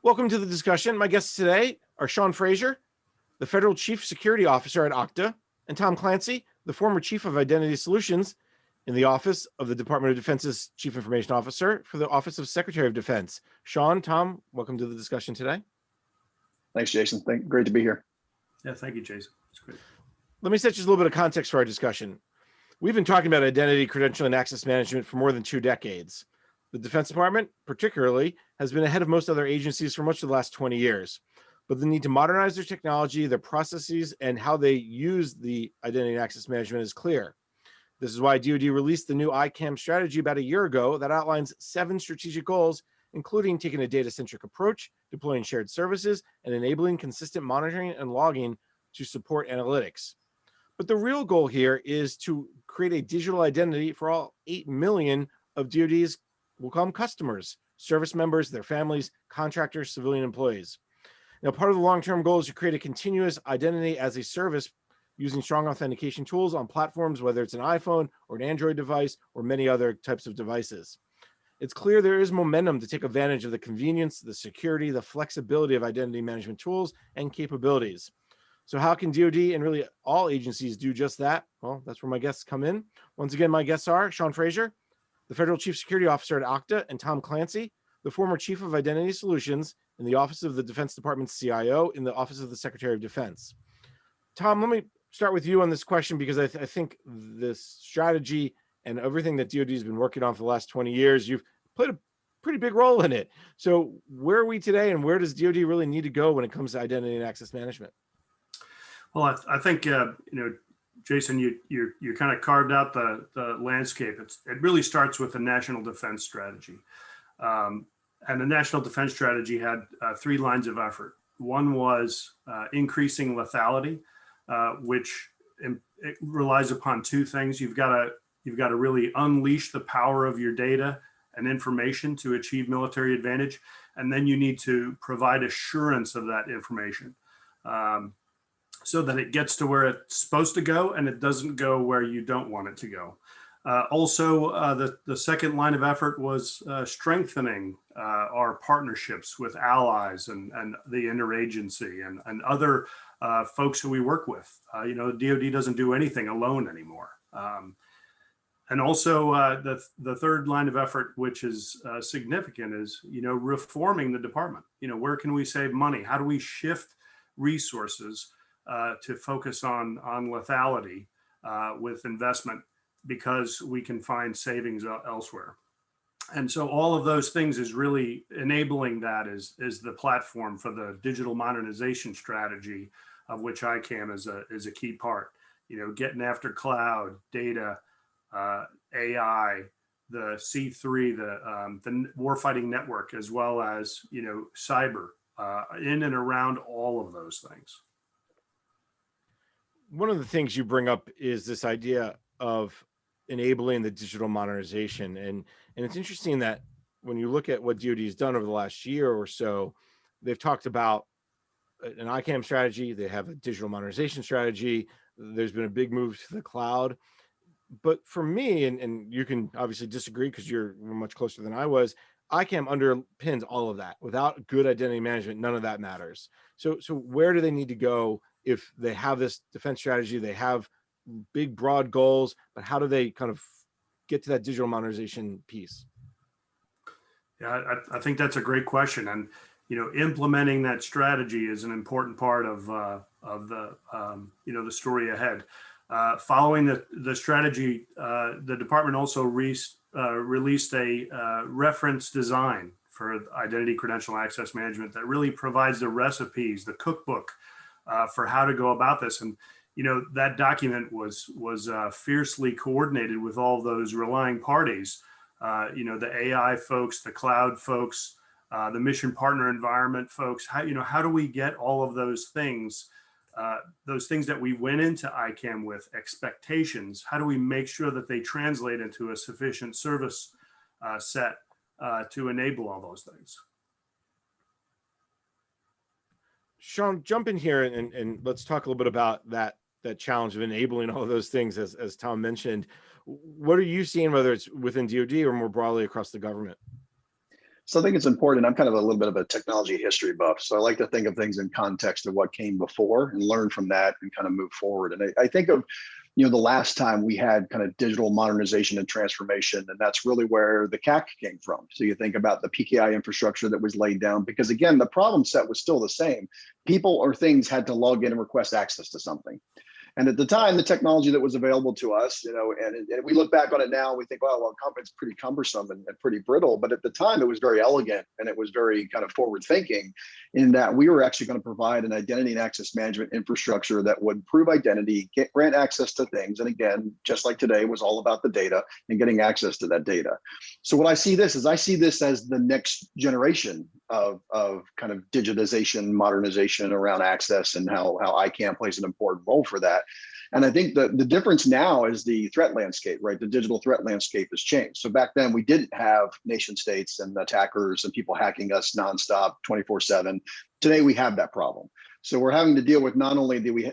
Welcome to the discussion. My guests today are Sean Fraser, the Federal Chief Security Officer at Okta, and Tom Clancy, the former Chief of Identity Solutions in the Office of the Department of Defense's Chief Information Officer for the Office of Secretary of Defense. Sean, Tom, welcome to the discussion today. Thanks, Jason. Great to be here. Yeah, thank you, Jason. It's great. Let me set just a little bit of context for our discussion. We've been talking about identity, credential, and access management for more than 2 decades. The Defense Department, particularly, has been ahead of most other agencies for much of the last 20 years. But the need to modernize their technology, their processes, and how they use the identity and access management is clear. This is why DoD released the new ICAM strategy about a year ago that outlines 7 strategic goals, including taking a data-centric approach, deploying shared services, and enabling consistent monitoring and logging to support analytics. But the real goal here is to create a digital identity for all 8 million of DoD's, we'll call them customers, service members, their families, contractors, civilian employees. Now, part of the long-term goal is to create a continuous identity as a service using strong authentication tools on platforms, whether it's an iPhone or an Android device or many other types of devices. It's clear there is momentum to take advantage of the convenience, the security, the flexibility of identity management tools and capabilities. So how can DoD and really all agencies do just that? Well, that's where my guests come in. Once again, my guests are Sean Fraser, the Federal Chief Security Officer at Okta, and Tom Clancy, the former Chief of Identity Solutions in the Office of the Defense Department's CIO in the Office of the Secretary of Defense. Tom, let me start with you on this question because I think this strategy and everything that DoD has been working on for the last 20 years, you've played a pretty big role in it. So where are we today and where does DoD really need to go when it comes to identity and access management? Well, I think, Jason, you kind of carved out the landscape. It really starts with the National Defense Strategy. And the National Defense Strategy had 3 lines of effort. One was increasing lethality, which it relies upon 2 things. You've got to really unleash the power of your data and information to achieve military advantage. And then you need to provide assurance of that information so that it gets to where it's supposed to go and it doesn't go where you don't want it to go. Also, the second line of effort was strengthening our partnerships with allies and the interagency and other folks who we work with. The DoD doesn't do anything alone anymore. And also the third line of effort, which is significant, is reforming the department. Where can we save money? How do we shift resources to focus on lethality with investment, because we can find savings elsewhere. And so all of those things is really enabling that is the platform for the digital modernization strategy, of which ICAM is a key part. Getting after cloud, data, AI, the C3, the warfighting network, as well as cyber, in and around all of those things. One of the things you bring up is this idea of enabling the digital modernization. And it's interesting that when you look at what DoD has done over the last year or so, they've talked about an ICAM strategy, they have a digital modernization strategy, there's been a big move to the cloud. But for me, and you can obviously disagree because you're much closer than I was, ICAM underpins all of that. Without good identity management, none of that matters. So where do they need to go if they have this defense strategy, they have big, broad goals, but how do they kind of get to that digital modernization piece? Yeah, I think that's a great question. And, implementing that strategy is an important part of the story ahead. Following the strategy, the department also released a reference design for identity, credential, and access management that really provides the recipes, the cookbook for how to go about this. And that document was fiercely coordinated with all those relying parties. The AI folks, the cloud folks, the mission partner environment folks. How do we get all of those things that we went into ICAM with expectations? How do we make sure that they translate into a sufficient service set to enable all those things? Sean, jump in here and let's talk a little bit about that challenge of enabling all of those things, as Tom mentioned. What are you seeing, whether it's within DoD or more broadly across the government? So I think it's important. I'm kind of a little bit of a technology history buff. So I like to think of things in context of what came before and learn from that and kind of move forward. And I think of, the last time we had kind of digital modernization and transformation, and that's really where the CAC came from. So you think about the PKI infrastructure that was laid down, because again, the problem set was still the same. People or things had to log in and request access to something. And at the time, the technology that was available to us, and we look back on it now, we think, well, it's pretty cumbersome and pretty brittle. But at the time, it was very elegant and it was very kind of forward thinking in that we were actually going to provide an identity and access management infrastructure that would prove identity, grant access to things. And again, just like today, was all about the data and getting access to that data. So what I see this as the next generation of kind of digitization, modernization around access, and how ICANN plays an important role for that. And I think the difference now is the threat landscape, right? The digital threat landscape has changed. So back then we didn't have nation states and attackers and people hacking us nonstop 24/7. Today we have that problem. So we're having to deal with, not only do we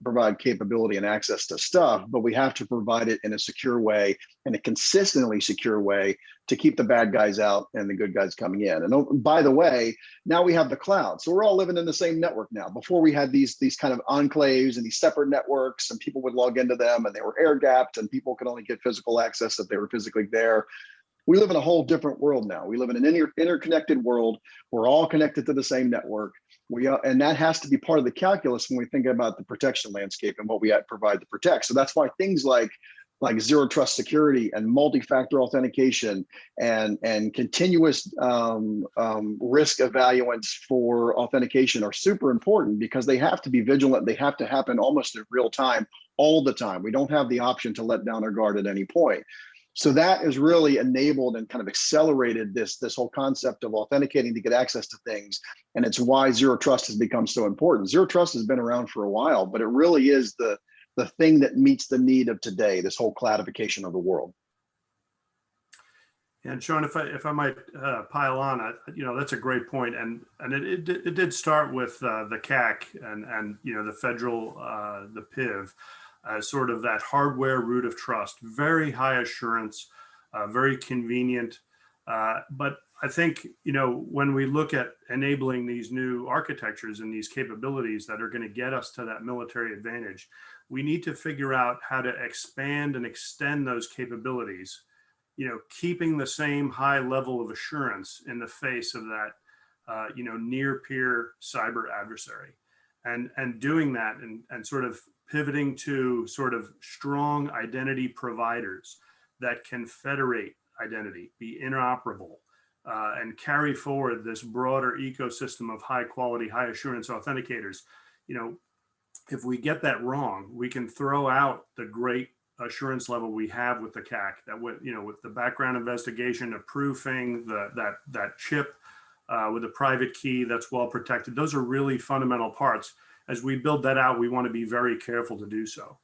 provide capability and access to stuff, but we have to provide it in a secure way, in a consistently secure way, to keep the bad guys out and the good guys coming in. And oh, by the way, now we have the cloud. So we're all living in the same network now. Before we had these kind of enclaves and these separate networks, and people would log into them and they were air gapped and people could only get physical access if they were physically there. We live in a whole different world now. We live in an interconnected world. We're all connected to the same network. And that has to be part of the calculus when we think about the protection landscape and what we provide to protect. So that's why things like zero trust security and multi-factor authentication and continuous risk evaluants for authentication are super important, because they have to be vigilant. They have to happen almost in real time, all the time. We don't have the option to let down our guard at any point. So that has really enabled and kind of accelerated this whole concept of authenticating to get access to things. And it's why zero trust has become so important. Zero trust has been around for a while, but it really is the thing that meets the need of today, this whole cloudification of the world. And Sean, if I might pile on, that's a great point. And it did start with the CAC and the federal, the PIV, sort of that hardware root of trust, very high assurance, very convenient. But I think, when we look at enabling these new architectures and these capabilities that are going to get us to that military advantage, we need to figure out how to expand and extend those capabilities, keeping the same high level of assurance in the face of that, near peer cyber adversary, and doing that and sort of pivoting to sort of strong identity providers that can federate identity, be interoperable, and carry forward this broader ecosystem of high quality, high assurance authenticators. If we get that wrong, we can throw out the great assurance level we have with the CAC, that with the background investigation, the proofing, that chip with a private key that's well protected. Those are really fundamental parts. As we build that out, we want to be very careful to do so.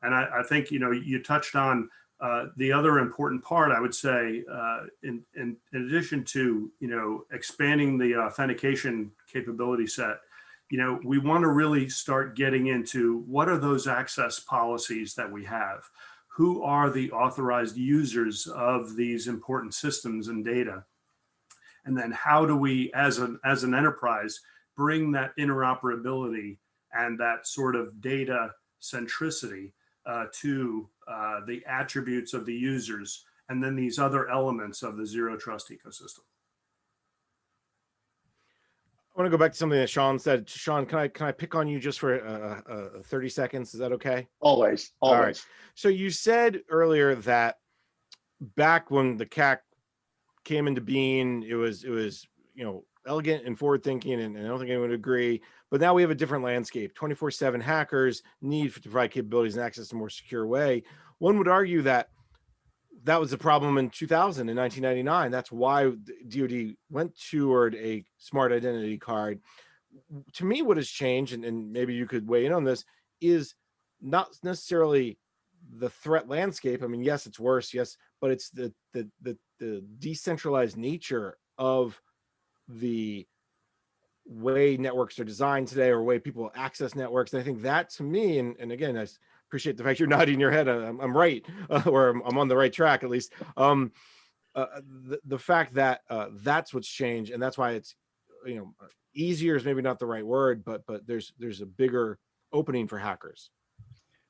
And I think, you touched on the other important part, I would say, in addition to, expanding the authentication capability set, we want to really start getting into what are those access policies that we have? Who are the authorized users of these important systems and data? And then how do we, as an enterprise, bring that interoperability and that sort of data centricity to the attributes of the users, and then these other elements of the zero trust ecosystem? I want to go back to something that Sean said. Sean, can I pick on you just for 30 seconds? Is that okay? Always. All right. So you said earlier that back when the CAC came into being, it was elegant and forward thinking, and I don't think anyone would agree. But now we have a different landscape. 24/7 hackers need to provide capabilities and access in a more secure way. One would argue that was a problem in 2000 and 1999. That's why DoD went toward a smart identity card. To me, what has changed, and maybe you could weigh in on this, is not necessarily the threat landscape. I mean, yes, it's worse, yes, but it's the decentralized nature of the way networks are designed today, or way people access networks. And I think that, to me, and again, I appreciate the fact you're nodding your head, I'm right, or I'm on the right track at least. the fact that that's what's changed, and that's why it's, you know, easier is maybe not the right word, but there's a bigger opening for hackers.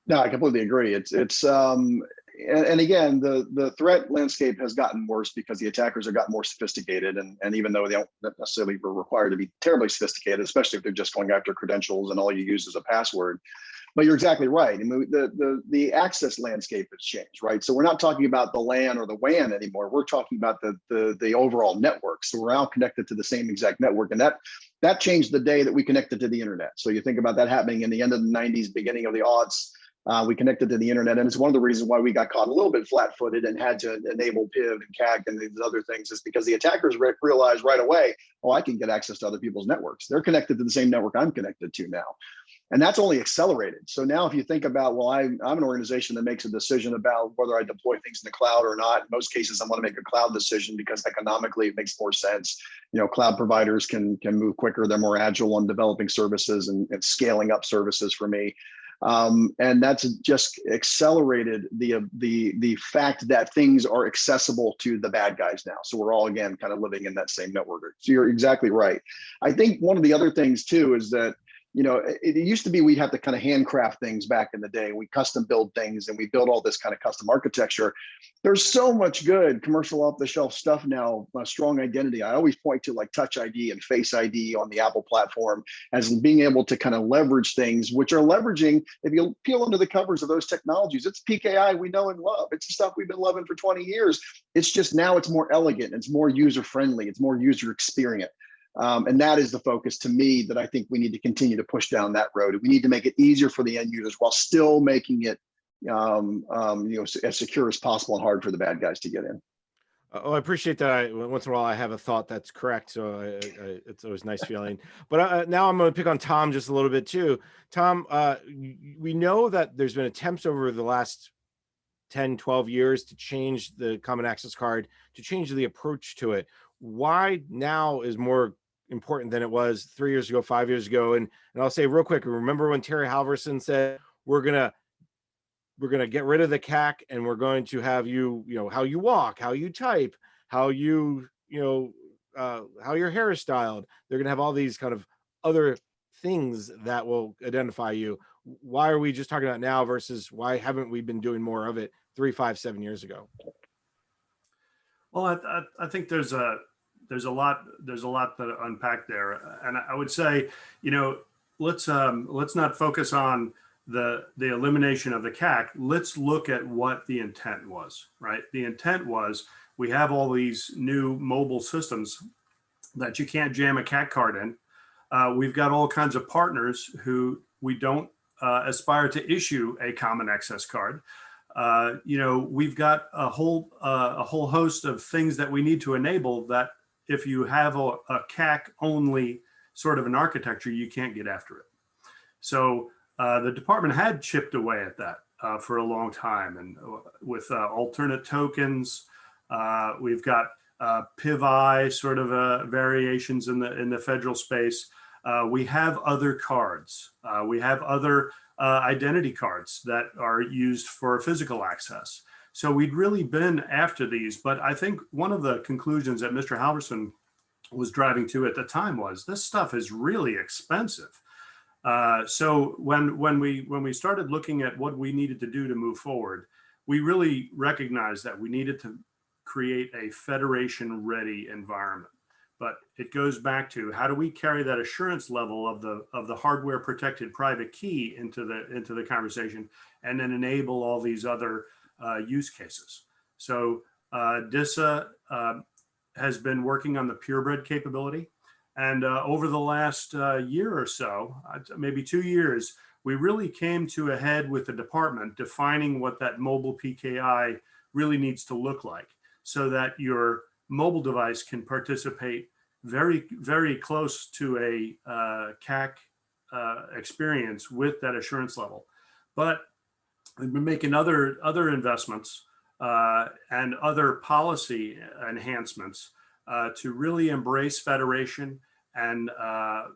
No, I completely agree. And again, the threat landscape has gotten worse because the attackers have gotten more sophisticated, and even though they don't necessarily were required to be terribly sophisticated, especially if they're just going after credentials and all you use is a password. But you're exactly right. I mean, the access landscape has changed, right? So we're not talking about the LAN or the WAN anymore. We're talking about the overall network. So we're now connected to the same exact network, and that changed the day that we connected to the internet. So you think about that happening in the end of the 90s, beginning of the aughts. We connected to the internet, and it's one of the reasons why we got caught a little bit flat-footed and had to enable PIV and CAC and these other things, is because the attackers realized right away, oh, I can get access to other people's networks. They're connected to the same network I'm connected to now. And that's only accelerated. So now if you think about, well, I'm an organization that makes a decision about whether I deploy things in the cloud or not. In most cases, I want to make a cloud decision because economically it makes more sense. You know, cloud providers can move quicker. They're more agile on developing services and scaling up services for me. And that's just accelerated the fact that things are accessible to the bad guys now. So we're all, again, kind of living in that same network. So you're exactly right. I think one of the other things too is that, you know, it used to be we'd have to kind of handcraft things back in the day. We custom build things and we build all this kind of custom architecture. There's so much good commercial off the shelf stuff now, strong identity. I always point to like Touch ID and Face ID on the Apple platform as being able to kind of leverage things, which are leveraging, if you peel under the covers of those technologies, it's PKI we know and love. It's the stuff we've been loving for 20 years. It's just now it's more elegant, it's more user friendly, it's more user experience. And that is the focus to me that I think we need to continue to push down that road. We need to make it easier for the end users while still making it you know, as secure as possible and hard for the bad guys to get in. Oh, I appreciate that. Once in a while, I have a thought that's correct, so it's always nice feeling. But now I'm going to pick on Tom just a little bit too. Tom, we know that there's been attempts over the last 10, 12 years to change the common access card, to change the approach to it. Why now is more important than it was 3 years ago, 5 years ago? And I'll say real quick, remember when Terry Halverson said, we're gonna get rid of the CAC and we're going to have you, you know, how you walk, how you type, how you know, how your hair is styled. They're gonna have all these kind of other things that will identify you. Why are we just talking about now versus why haven't we been doing more of it 3, 5, 7 years ago? Well, I think there's a lot to unpack there, and I would say, you know, let's not focus on the elimination of the CAC. Let's look at what the intent was, right? The intent was we have all these new mobile systems that you can't jam a CAC card in. We've got all kinds of partners who we don't aspire to issue a common access card. You know, we've got a whole host of things that we need to enable that if you have a CAC only sort of an architecture, you can't get after it. So the department had chipped away at that for a long time, and with alternate tokens, we've got PIV-I sort of variations in the federal space. We have other cards. We have other identity cards that are used for physical access. So we'd really been after these, but I think one of the conclusions that Mr. Halverson was driving to at the time was this stuff is really expensive. So when we started looking at what we needed to do to move forward, we really recognized that we needed to create a federation-ready environment. But it goes back to how do we carry that assurance level of the hardware protected private key into the conversation, and then enable all these other use cases. So DISA has been working on the purebred capability, and over the last year or so, maybe 2 years, we really came to a head with the department defining what that mobile PKI really needs to look like, so that your mobile device can participate very, very close to a CAC experience with that assurance level. But we've been making other investments and other policy enhancements to really embrace federation and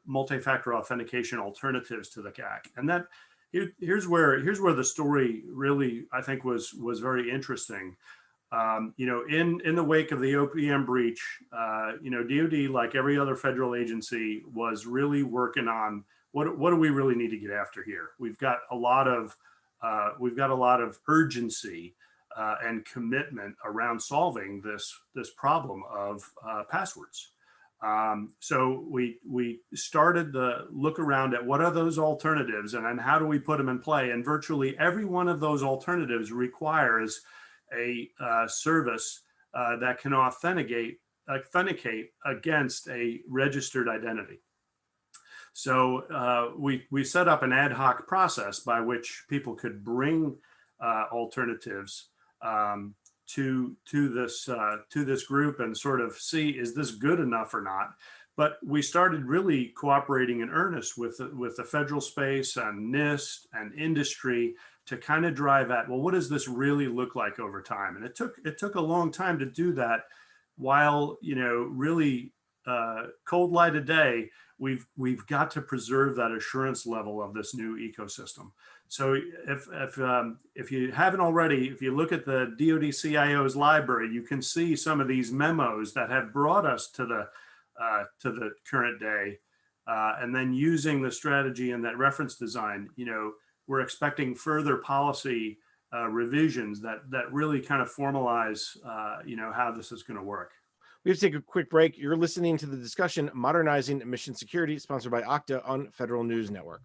multi-factor authentication alternatives to the CAC. And that here's where the story really, I think, was very interesting. In the wake of the OPM breach, DoD, like every other federal agency, was really working on what do we really need to get after here. We've got a lot of urgency and commitment around solving this problem of passwords. So we started the look around at what are those alternatives, and then how do we put them in play. And virtually every one of those alternatives requires a service that can authenticate against a registered identity. So we set up an ad hoc process by which people could bring alternatives to this group and sort of see, is this good enough or not? But we started really cooperating in earnest with the federal space and NIST and industry to kind of drive at, well, what does this really look like over time? And it took a long time to do that, while really cold light of day. We've got to preserve that assurance level of this new ecosystem. So if you haven't already, if you look at the DoD CIO's library, you can see some of these memos that have brought us to the current day. And then using the strategy and that reference design, we're expecting further policy revisions that really kind of formalize, how this is going to work. We have to take a quick break. You're listening to the discussion Modernizing Mission Security, sponsored by Okta on Federal News Network.